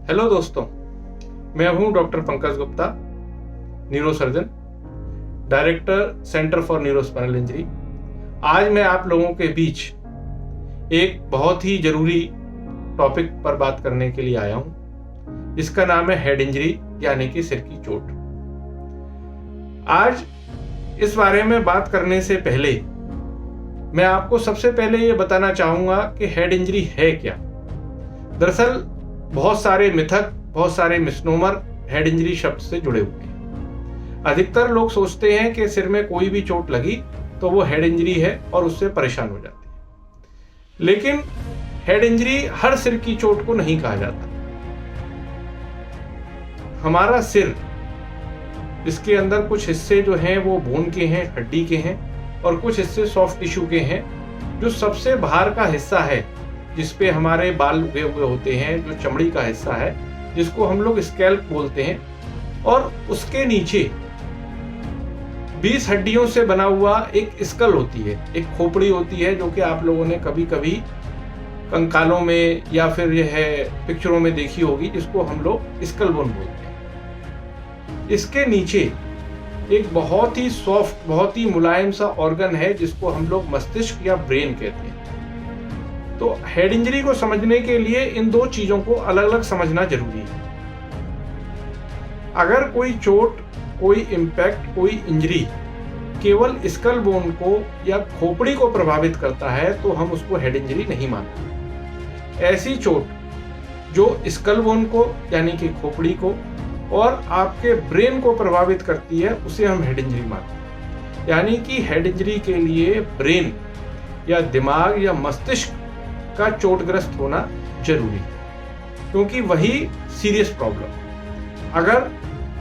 Hello दोस्तों, मैं हूं doctor Pankaj Gupta, neurosurgeon, director centre for neurospinal injury. आज मैं आप लोगों के बीच एक बहुत ही जरूरी टॉपिक पर बात करने के लिए आया हूं, जिसका नाम है हेड इंजरी यानी कि सिर की चोट। आज इस बारे में बात करने से पहले मैं आपको सबसे पहले ये बताना चाहूंगा कि हेड इंजरी है क्या। दरअसल बहुत सारे मिथक, बहुत सारे मिसनोमर हेड इंजरी शब्द से जुड़े हुए हैं। अधिकतर लोग सोचते हैं कि सिर में कोई भी चोट लगी तो वो हेड इंजरी है और उससे परेशान हो जाते हैं। लेकिन हेड इंजरी हर सिर की चोट को नहीं कहा जाता। हमारा सिर, इसके अंदर कुछ हिस्से जो हैं वो बोन के हैं, हड्डी के हैं, और कुछ हिस्से सॉफ्ट टिश्यू के हैं। जो सबसे बाहर का हिस्सा है, जिसपे हमारे बाल उगे हुए होते हैं, जो चमड़ी का हिस्सा है, जिसको हम लोग स्कैल्प बोलते हैं, और उसके नीचे 20 हड्डियों से बना हुआ एक स्कल होती है, एक खोपड़ी होती है, जो कि आप लोगों ने कभी कभी कंकालों में या फिर यह है पिक्चरों में देखी होगी, जिसको हम लोग स्कल बोन बोलते हैं। इसके नीचे एक बहुत ही सॉफ्ट, बहुत ही मुलायम सा ऑर्गन है, जिसको हम लोग मस्तिष्क या ब्रेन कहते हैं। तो हेड इंजरी को समझने के लिए इन दो चीजों को अलग अलग समझना जरूरी है। अगर कोई चोट, कोई इंपैक्ट, कोई इंजरी केवल स्कल बोन को या खोपड़ी को प्रभावित करता है तो हम उसको हेड इंजरी नहीं मानते। ऐसी चोट जो स्कल बोन को यानी कि खोपड़ी को और आपके ब्रेन को प्रभावित करती है, उसे हम हेड इंजरी मानते हैं। यानी कि हेड इंजरी के लिए ब्रेन या दिमाग या मस्तिष्क का चोटग्रस्त होना जरूरी है, क्योंकि वही सीरियस प्रॉब्लम। अगर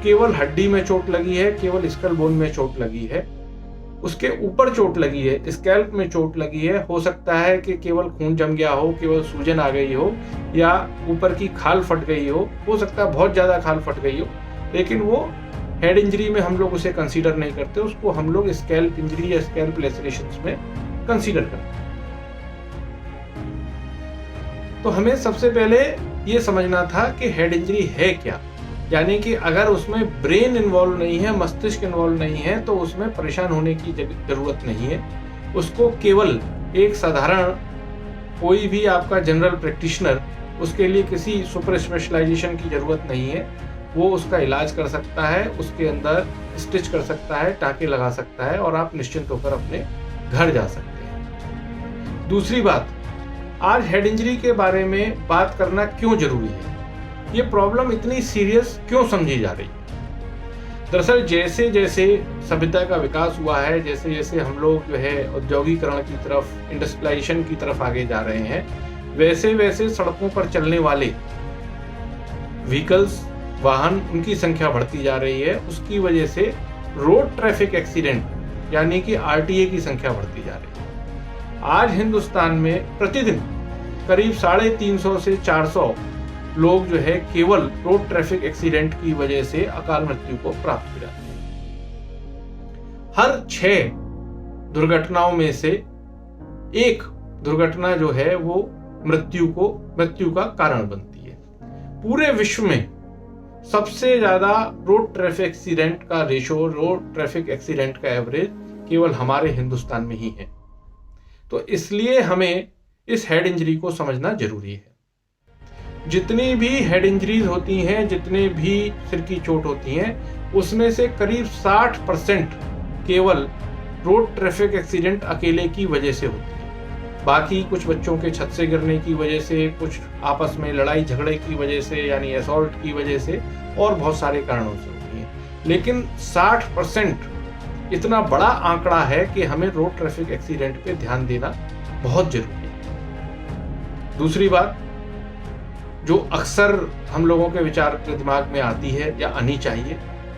केवल हड्डी में चोट लगी है, केवल स्कल बोन में चोट लगी है, उसके ऊपर चोट लगी है, स्कैल्प में चोट लगी है, हो सकता है कि केवल खून जम गया हो, केवल सूजन आ गई हो, या ऊपर की खाल फट गई हो सकता है बहुत ज्यादा खाल फट गई हो, लेकिन वो हेड इंजरी में हम लोग उसे कंसीडर नहीं करते। उसको हम लोग स्कैल्प इंजरी या स्कैल्प लेसरेशंस में कंसीडर करते हैं। तो हमें सबसे पहले ये समझना था कि हेड इंजरी है क्या। यानी कि अगर उसमें ब्रेन इन्वॉल्व नहीं है, मस्तिष्क इन्वॉल्व नहीं है, तो उसमें परेशान होने की जरूरत नहीं है। उसको केवल एक साधारण, कोई भी आपका जनरल प्रैक्टिशनर, उसके लिए किसी सुपर स्पेशलाइजेशन की जरूरत नहीं है। वो उसका इलाज कर सकता है, उसके अंदर स्टिच कर सकता है, टाँके लगा सकता है, और आप निश्चिंत होकर अपने घर जा सकते हैं। दूसरी बात, आज हेड इंजरी के बारे में बात करना क्यों जरूरी है, ये प्रॉब्लम इतनी सीरियस क्यों समझी जा रही है। दरअसल जैसे जैसे सभ्यता का विकास हुआ है, जैसे जैसे हम लोग जो है औद्योगिकरण की तरफ, इंडस्ट्रियलाइजेशन की तरफ आगे जा रहे हैं, वैसे वैसे सड़कों पर चलने वाले व्हीकल्स, वाहन, उनकी संख्या बढ़ती जा रही है। उसकी वजह से रोड ट्रैफिक एक्सीडेंट यानी कि आरटीए की संख्या बढ़ती जा रही है। आज हिंदुस्तान में प्रतिदिन करीब 350 से 400 लोग जो है केवल रोड ट्रैफिक एक्सीडेंट की वजह से अकाल मृत्यु को प्राप्त हो जाते हैं। हर 6 दुर्घटनाओं में से एक दुर्घटना जो है वो मृत्यु का कारण बनती है। पूरे विश्व में सबसे ज्यादा रोड ट्रैफिक एक्सीडेंट का रेशो, रोड ट्रैफिक एक्सीडेंट का एवरेज केवल हमारे हिंदुस्तान में ही है। तो इसलिए हमें इस हेड इंजरी को समझना जरूरी है। जितनी भी हेड इंजरीज होती हैं, जितने भी सिर की चोट होती हैं, उसमें से करीब 60% केवल रोड ट्रैफिक एक्सीडेंट अकेले की वजह से होती है। बाकी कुछ बच्चों के छत से गिरने की वजह से, कुछ आपस में लड़ाई झगड़े की वजह से यानी असॉल्ट की वजह से, और बहुत सारे कारणों से होती हैं। लेकिन 60% इतना बड़ा आंकड़ा है कि हमें रोड ट्रैफिक एक्सीडेंट पे ध्यान देना बहुत जरूरी है। दूसरी बात जो अक्सर हम लोगों के विचार के दिमाग में आती है या आनी चाहिए,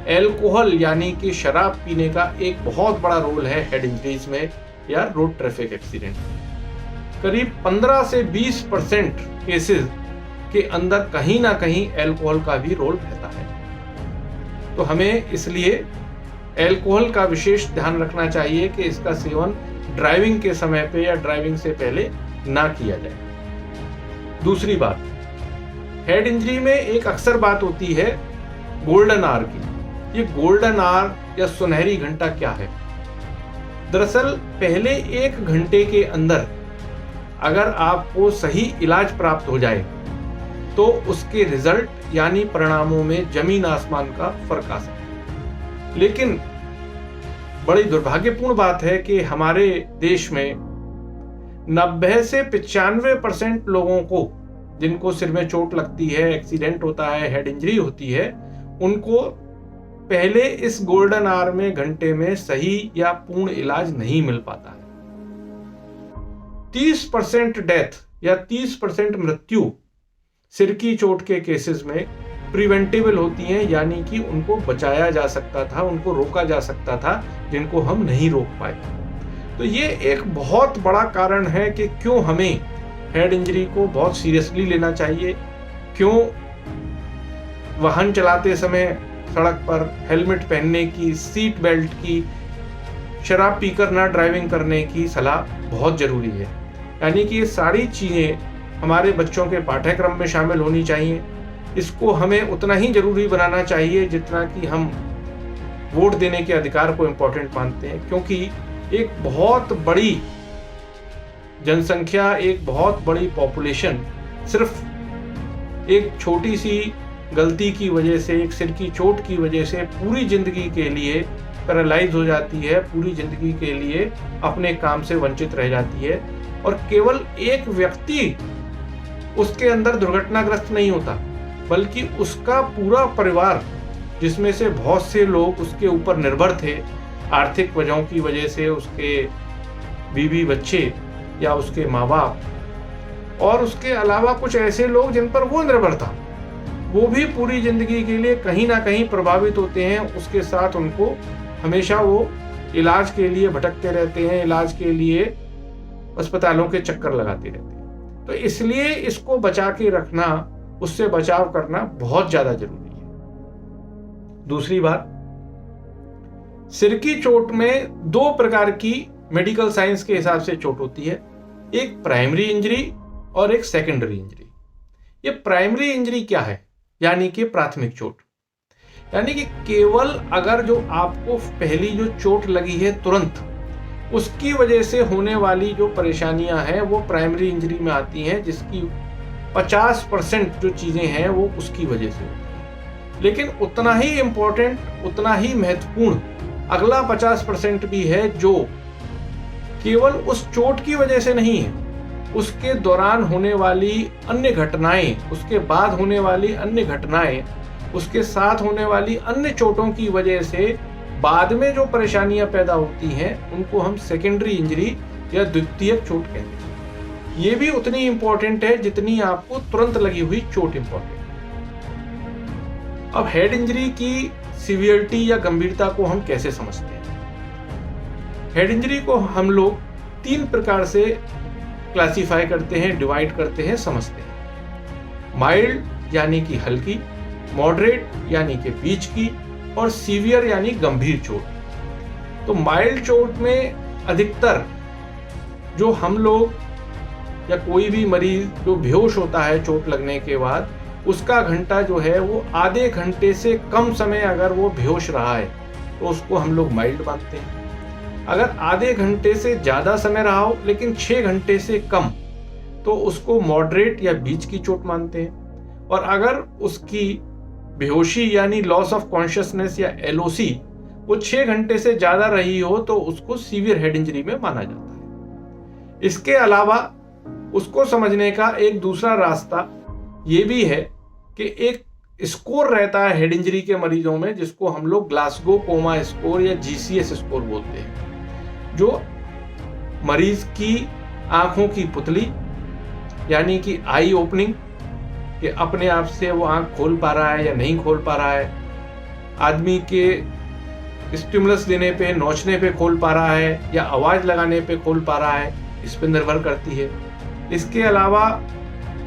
एल्कोहल यानी कि शराब पीने का एक बहुत बड़ा रोल है हेड इंजरीज में या रोड ट्रैफिक एक्सीडेंट में। करीब 15 से 20% केसेस के अंदर कहीं ना कहीं एल्कोहल का भी रोल रहता है। तो हमें इसलिए एल्कोहल का विशेष ध्यान रखना चाहिए कि इसका सेवन ड्राइविंग के समय पे या ड्राइविंग से पहले ना किया जाए। दूसरी बात, हेड इंजरी में एक अक्सर बात होती है गोल्डन आवर की। ये गोल्डन आवर या सुनहरी घंटा क्या है? दरअसल पहले 1 घंटे के अंदर अगर आपको सही इलाज प्राप्त हो जाए तो उसके रिजल्ट यानी परिणामों में जमीन आसमान का फर्क आ सकता है। लेकिन बड़ी दुर्भाग्यपूर्ण बात है कि हमारे देश में 90 से 95% लोगों को जिनको सिर में चोट लगती है, एक्सीडेंट होता है, हेड इंजरी होती है, उनको पहले इस गोल्डन आवर में घंटे में सही या पूर्ण इलाज नहीं मिल पाता है। 30% डेथ या 30% मृत्यु सिर की चोट के केसेस में प्रिवेंटेबल होती हैं, यानी कि उनको बचाया जा सकता था, उनको रोका जा सकता था, जिनको हम नहीं रोक पाए। तो ये एक बहुत बड़ा कारण है कि क्यों हमें हेड इंजरी को बहुत सीरियसली लेना चाहिए, क्यों वाहन चलाते समय सड़क पर हेलमेट पहनने की, सीट बेल्ट की, शराब पीकर ना ड्राइविंग करने की सलाह बहुत जरूरी है। यानी कि ये सारी चीजें हमारे बच्चों के पाठ्यक्रम में शामिल होनी चाहिए। इसको हमें उतना ही जरूरी बनाना चाहिए जितना कि हम वोट देने के अधिकार को इम्पोर्टेंट मानते हैं, क्योंकि एक बहुत बड़ी जनसंख्या, एक बहुत बड़ी पॉपुलेशन सिर्फ एक छोटी सी गलती की वजह से, एक सिर की चोट की वजह से पूरी जिंदगी के लिए पैरालाइज हो जाती है, पूरी जिंदगी के लिए अपने काम से वंचित रह जाती है। और केवल एक व्यक्ति उसके अंदर दुर्घटनाग्रस्त नहीं होता, बल्कि उसका पूरा परिवार, जिसमें से बहुत से लोग उसके ऊपर निर्भर थे आर्थिक वजहों की वजह से, उसके बीवी बच्चे या उसके माँ बाप, और उसके अलावा कुछ ऐसे लोग जिन पर वो निर्भर था, वो भी पूरी जिंदगी के लिए कहीं ना कहीं प्रभावित होते हैं। उसके साथ उनको हमेशा वो इलाज के लिए भटकते रहते हैं, इलाज के लिए अस्पतालों के चक्कर लगाते रहते हैं। तो इसलिए इसको बचा के रखना, उससे बचाव करना बहुत ज्यादा जरूरी है। दूसरी बात, सिर की चोट में 2 प्रकार की मेडिकल साइंस के हिसाब से चोट होती है, एक प्राइमरी इंजरी और एक सेकेंडरी इंजरी। ये प्राइमरी इंजरी क्या है? यानी कि प्राथमिक चोट, यानी कि केवल अगर जो आपको पहली जो चोट लगी है तुरंत उसकी वजह से होने वाली जो परेशानियां हैं वो प्राइमरी इंजरी में आती हैं, जिसकी 50% जो चीजें हैं वो उसकी वजह से होती हैं। लेकिन उतना ही इंपॉर्टेंट, उतना ही महत्वपूर्ण अगला 50% भी है, जो केवल उस चोट की वजह से नहीं है, उसके दौरान होने वाली अन्य घटनाएं, उसके बाद होने वाली अन्य घटनाएं, उसके साथ होने वाली अन्य चोटों की वजह से बाद में जो परेशानियां पैदा होती हैं, उनको हम सेकेंडरी इंजरी या द्वितीयक चोट कहते हैं। ये भी उतनी इंपॉर्टेंट है जितनी आपको तुरंत लगी हुई चोट इंपॉर्टेंट है। अब हेड इंजरी की सीवियरिटी या गंभीरता को हम कैसे समझते हैं? हेड इंजरी को हम लोग 3 प्रकार से क्लासिफाई करते हैं, डिवाइड करते हैं, समझते हैं। माइल्ड यानी कि हल्की, मॉडरेट यानी कि बीच की, और सीवियर यानी गंभीर चोट। तो माइल्ड चोट में अधिकतर जो हम लोग या कोई भी मरीज जो बेहोश होता है चोट लगने के बाद, उसका घंटा जो है वो आधे घंटे से कम समय अगर वो बेहोश रहा है तो उसको हम लोग माइल्ड मानते हैं। अगर आधे घंटे से ज्यादा समय रहा हो लेकिन 6 घंटे से कम, तो उसको मॉडरेट या बीच की चोट मानते हैं। और अगर उसकी बेहोशी यानी लॉस ऑफ कॉन्शियसनेस या LOC वो 6 घंटे से ज्यादा रही हो तो उसको सीवियर हेड इंजरी में माना जाता है। इसके अलावा उसको समझने का एक दूसरा रास्ता ये भी है कि एक स्कोर रहता है हेड इंजरी के मरीजों में, जिसको हम लोग ग्लासगो कोमा स्कोर या GCS स्कोर बोलते हैं, जो मरीज की आंखों की पुतली यानी कि आई ओपनिंग, कि अपने आप से वो आंख खोल पा रहा है या नहीं खोल पा रहा है, आदमी के स्टिमुलस देने पे, नोचने पे खोल पा रहा है या आवाज लगाने पे खोल पा रहा है, इस पे निर्भर करती है। इसके अलावा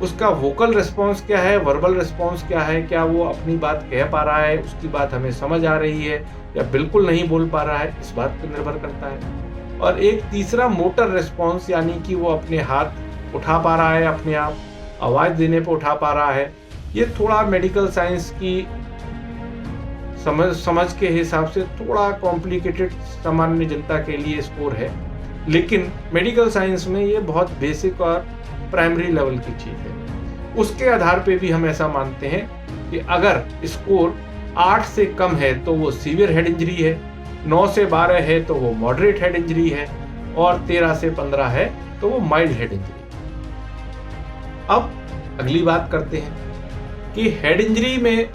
उसका वोकल रिस्पॉन्स क्या है, वर्बल रिस्पॉन्स क्या है, क्या वो अपनी बात कह पा रहा है, उसकी बात हमें समझ आ रही है या बिल्कुल नहीं बोल पा रहा है, इस बात पर निर्भर करता है। और एक तीसरा मोटर रिस्पॉन्स, यानी कि वो अपने हाथ उठा पा रहा है, अपने आप आवाज देने पर उठा पा रहा है, ये थोड़ा मेडिकल साइंस की समझ के हिसाब से थोड़ा कॉम्प्लिकेटेड सामान्य जनता के लिए स्कोर है, लेकिन मेडिकल साइंस में ये बहुत बेसिक और प्राइमरी लेवल की चीज़ है। उसके आधार पे भी हम ऐसा मानते हैं कि अगर स्कोर 8 से कम है तो वो सीवियर हेड इंजरी है, 9 से 12 है तो वो मॉडरेट हेड इंजरी है, और 13 से 15 है तो वो माइल्ड हेड इंजरी। अब अगली बात करते हैं कि हेड इंजरी में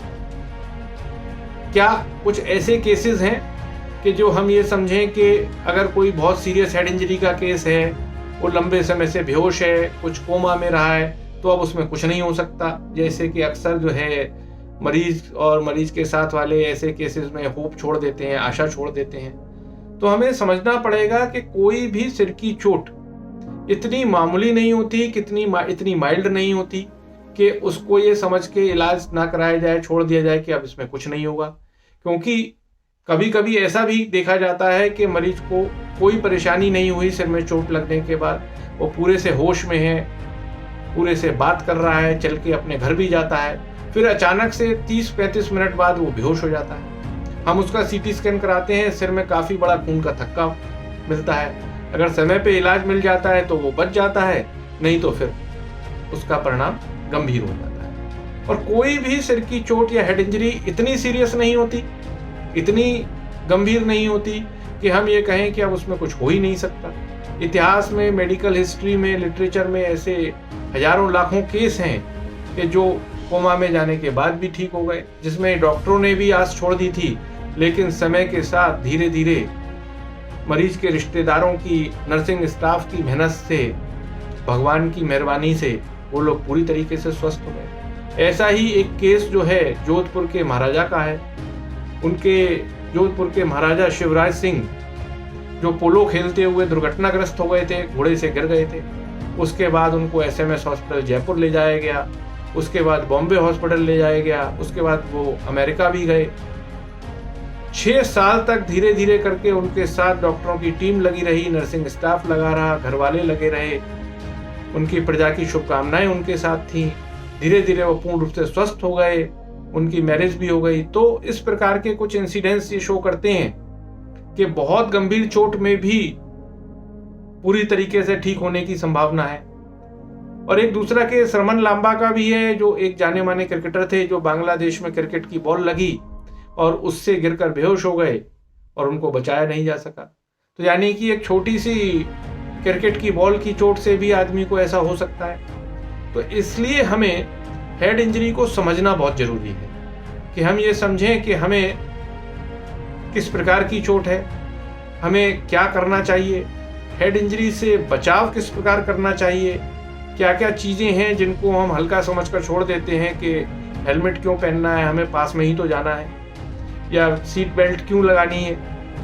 क्या कुछ ऐसे केसेस हैं कि जो हम ये समझें कि अगर कोई बहुत सीरियस हेड इंजरी का केस है, वो लंबे समय से बेहोश है, कुछ कोमा में रहा है, तो अब उसमें कुछ नहीं हो सकता। जैसे कि अक्सर जो है मरीज और मरीज के साथ वाले ऐसे केसेस में होप छोड़ देते हैं, आशा छोड़ देते हैं। तो हमें समझना पड़ेगा कि कोई भी सिर की चोट इतनी मामूली नहीं होती, इतनी माइल्ड नहीं होती कि उसको ये समझ के इलाज ना कराया जाए, छोड़ दिया जाए कि अब इसमें कुछ नहीं होगा। क्योंकि कभी कभी ऐसा भी देखा जाता है कि मरीज को कोई परेशानी नहीं हुई सिर में चोट लगने के बाद, वो पूरे से होश में है, पूरे से बात कर रहा है, चल के अपने घर भी जाता है, फिर अचानक से 30-35 मिनट बाद वो बेहोश हो जाता है। हम उसका सीटी स्कैन कराते हैं, सिर में काफ़ी बड़ा खून का थक्का मिलता है। अगर समय पे इलाज मिल जाता है तो वो बच जाता है, नहीं तो फिर उसका परिणाम गंभीर हो जाता है। और कोई भी सिर की चोट या हेड इंजरी इतनी सीरियस नहीं होती, इतनी गंभीर नहीं होती कि हम ये कहें कि अब उसमें कुछ हो ही नहीं सकता। इतिहास में, मेडिकल हिस्ट्री में, लिटरेचर में ऐसे हजारों लाखों केस हैं कि जो कोमा में जाने के बाद भी ठीक हो गए, जिसमें डॉक्टरों ने भी आस छोड़ दी थी, लेकिन समय के साथ धीरे धीरे मरीज के रिश्तेदारों की, नर्सिंग स्टाफ की मेहनत से, भगवान की मेहरबानी से वो लोग पूरी तरीके से स्वस्थ हो गए। ऐसा ही एक केस जो है जोधपुर के महाराजा का है। उनके जोधपुर के महाराजा शिवराज सिंह जो पोलो खेलते हुए दुर्घटनाग्रस्त हो गए थे, घोड़े से गिर गए थे। उसके बाद उनको एसएमएस हॉस्पिटल जयपुर ले जाया गया, उसके बाद बॉम्बे हॉस्पिटल ले जाया गया, उसके बाद वो अमेरिका भी गए। 6 साल तक धीरे धीरे करके उनके साथ डॉक्टरों की टीम लगी रही, नर्सिंग स्टाफ लगा रहा, घर वाले लगे रहे, उनकी प्रजा की शुभकामनाएं उनके साथ थी। धीरे धीरे वो पूर्ण रूप से स्वस्थ हो गए, उनकी मैरिज भी हो गई। तो इस प्रकार के कुछ इंसिडेंट्स ये शो करते हैं कि बहुत गंभीर चोट में भी पूरी तरीके से ठीक होने की संभावना है। और एक दूसरा केस रमन लांबा का भी है, जो एक जाने माने क्रिकेटर थे, जो बांग्लादेश में क्रिकेट की बॉल लगी और उससे गिरकर बेहोश हो गए और उनको बचाया नहीं जा सका। तो यानी कि एक छोटी सी क्रिकेट की बॉल की चोट से भी आदमी को ऐसा हो सकता है। तो इसलिए हमें हेड इंजरी को समझना बहुत जरूरी है कि हम ये समझें कि हमें किस प्रकार की चोट है, हमें क्या करना चाहिए, हेड इंजरी से बचाव किस प्रकार करना चाहिए, क्या क्या चीज़ें हैं जिनको हम हल्का समझकर छोड़ देते हैं कि हेलमेट क्यों पहनना है, हमें पास में ही तो जाना है, या सीट बेल्ट क्यों लगानी है।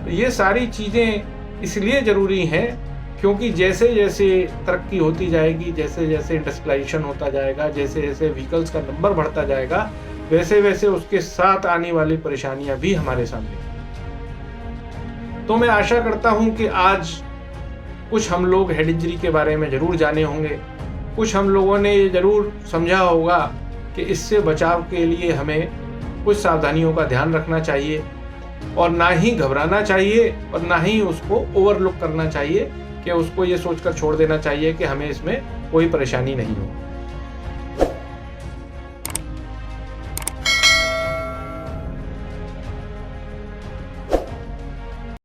तो ये सारी चीज़ें इसलिए ज़रूरी हैं क्योंकि जैसे जैसे तरक्की होती जाएगी, जैसे जैसे इंडस्ट्रियलाइजेशन होता जाएगा, जैसे जैसे व्हीकल्स का नंबर बढ़ता जाएगा, वैसे वैसे उसके साथ आने वाली परेशानियां भी हमारे सामने। तो मैं आशा करता हूं कि आज कुछ हम लोग हेड इंजरी के बारे में ज़रूर जाने होंगे, कुछ हम लोगों ने ये ज़रूर समझा होगा कि इससे बचाव के लिए हमें कुछ सावधानियों का ध्यान रखना चाहिए और ना ही घबराना चाहिए और ना ही उसको ओवरलुक करना चाहिए कि उसको ये सोचकर छोड़ देना चाहिए कि हमें इसमें कोई परेशानी नहीं हो।